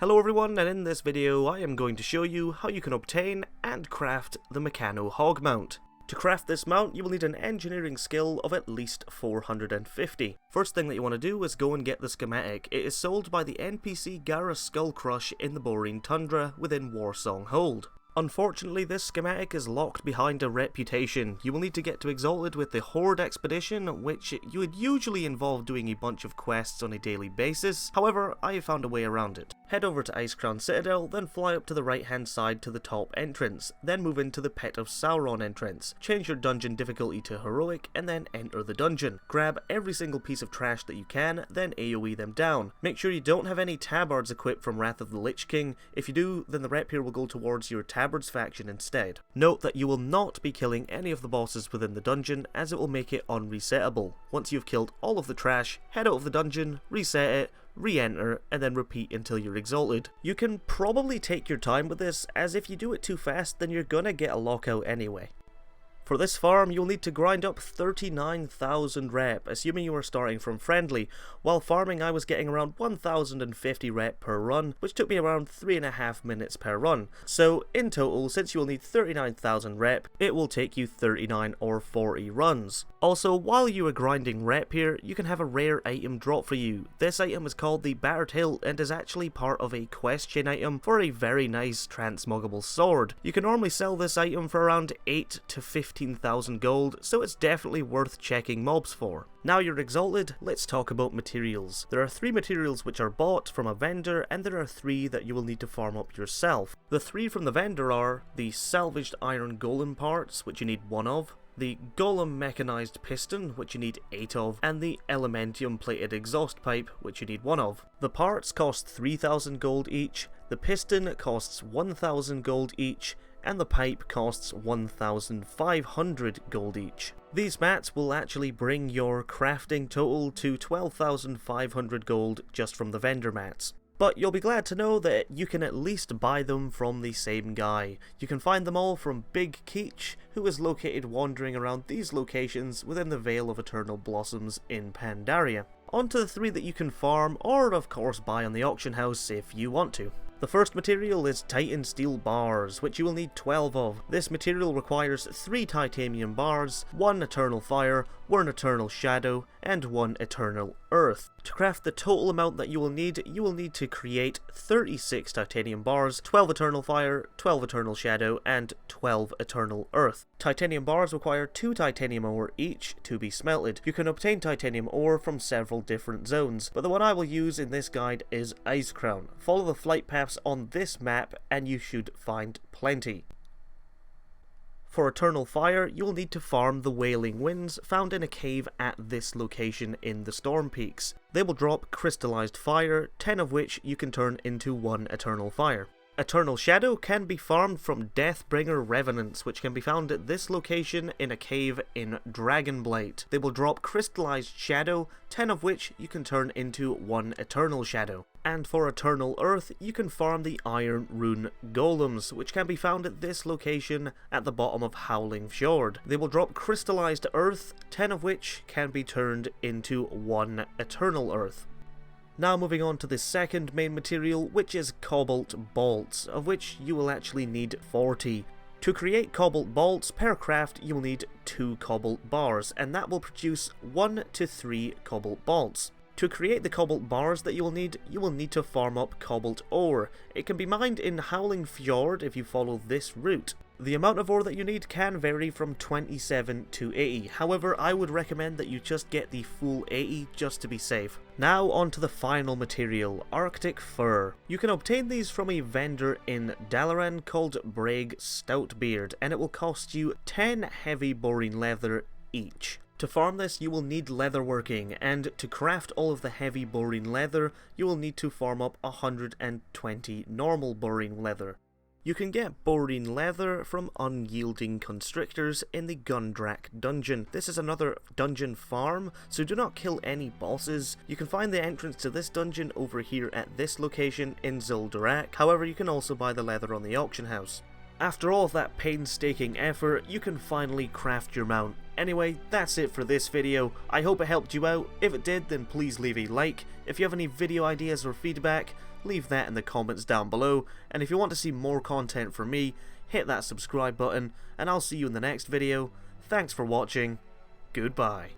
Hello everyone, and in this video I am going to show you how you can obtain and craft the Mechano-hog mount. To craft this mount you will need an engineering skill of at least 450. First thing that you want to do is go and get the schematic. It is sold by the NPC Gara Skullcrush in the Borean Tundra within Warsong Hold. Unfortunately, this schematic is locked behind a reputation. You will need to get to Exalted with the Horde expedition, which you would usually involve doing a bunch of quests on a daily basis. However, I have found a way around it. Head over to Icecrown Citadel, then fly up to the right hand side to the top entrance, then move into the Pet of Sauron entrance. Change your dungeon difficulty to heroic, and then enter the dungeon. Grab every single piece of trash that you can, then AoE them down. Make sure you don't have any tabards equipped from Wrath of the Lich King. If you do, then the rapier will go towards your tabards faction instead. Note that you will not be killing any of the bosses within the dungeon, as it will make it unresettable. Once you've killed all of the trash, head out of the dungeon, reset it, re-enter, and then repeat until you're exalted. You can probably take your time with this, as if you do it too fast then you're gonna get a lockout anyway. For this farm, you'll need to grind up 39,000 rep, assuming you are starting from friendly. While farming, I was getting around 1,050 rep per run, which took me around 3.5 minutes per run. So, in total, since you will need 39,000 rep, it will take you 39 or 40 runs. Also, while you are grinding rep here, you can have a rare item drop for you. This item is called the Battered Hilt and is actually part of a quest chain item for a very nice transmoggable sword. You can normally sell this item for around 8 to 15,000 gold, so it's definitely worth checking mobs for. Now you're exalted, let's talk about materials. There are 3 materials which are bought from a vendor, and there are 3 that you will need to farm up yourself. The 3 from the vendor are the salvaged iron golem parts, which you need 1 of, the golem mechanized piston, which you need 8 of, and the elementium plated exhaust pipe, which you need 1 of. The parts cost 3,000 gold each, the piston costs 1,000 gold each, and the pipe costs 1,500 gold each. These mats will actually bring your crafting total to 12,500 gold just from the vendor mats. But you'll be glad to know that you can at least buy them from the same guy. You can find them all from Big Keech, who is located wandering around these locations within the Vale of Eternal Blossoms in Pandaria. On to the 3 that you can farm, or of course buy on the auction house if you want to. The first material is Titan Steel Bars, which you will need 12 of. This material requires 3 titanium bars, 1 Eternal Fire, 1 Eternal Shadow, and 1 Eternal Earth. To craft the total amount that you will need to create 36 titanium bars, 12 Eternal Fire, 12 Eternal Shadow, and 12 Eternal Earth. Titanium bars require 2 titanium ore each to be smelted. You can obtain titanium ore from several different zones, but the one I will use in this guide is Icecrown. Follow the flight paths on this map and you should find plenty. For Eternal Fire, you will need to farm the Wailing Winds found in a cave at this location in the Storm Peaks. They will drop crystallized fire, 10 of which you can turn into 1 Eternal Fire. Eternal Shadow can be farmed from Deathbringer Revenants, which can be found at this location in a cave in Dragonblight. They will drop crystallized shadow, 10 of which you can turn into 1 Eternal Shadow. And for Eternal Earth, you can farm the Iron Rune Golems, which can be found at this location at the bottom of Howling Fjord. They will drop crystallized earth, 10 of which can be turned into 1 Eternal Earth. Now moving on to the second main material, which is Cobalt Bolts, of which you will actually need 40. To create Cobalt Bolts per craft, you will need 2 Cobalt Bars, and that will produce 1 to 3 Cobalt Bolts. To create the Cobalt Bars that you will need to farm up Cobalt Ore. It can be mined in Howling Fjord if you follow this route. The amount of ore that you need can vary from 27 to 80, however I would recommend that you just get the full 80 just to be safe. Now on to the final material, Arctic Fur. You can obtain these from a vendor in Dalaran called Braig Stoutbeard, and it will cost you 10 heavy boring leather each. To farm this you will need leatherworking, and to craft all of the heavy boring leather you will need to farm up 120 normal boring leather. You can get boring leather from unyielding constrictors in the Gundrak dungeon. This is another dungeon farm, so do not kill any bosses. You can find the entrance to this dungeon over here at this location in Zul'Dorak, however you can also buy the leather on the auction house. After all of that painstaking effort, you can finally craft your mount. Anyway, that's it for this video. I hope it helped you out. If it did, then please leave a like. If you have any video ideas or feedback, leave that in the comments down below, and if you want to see more content from me, hit that subscribe button, and I'll see you in the next video. Thanks for watching, goodbye.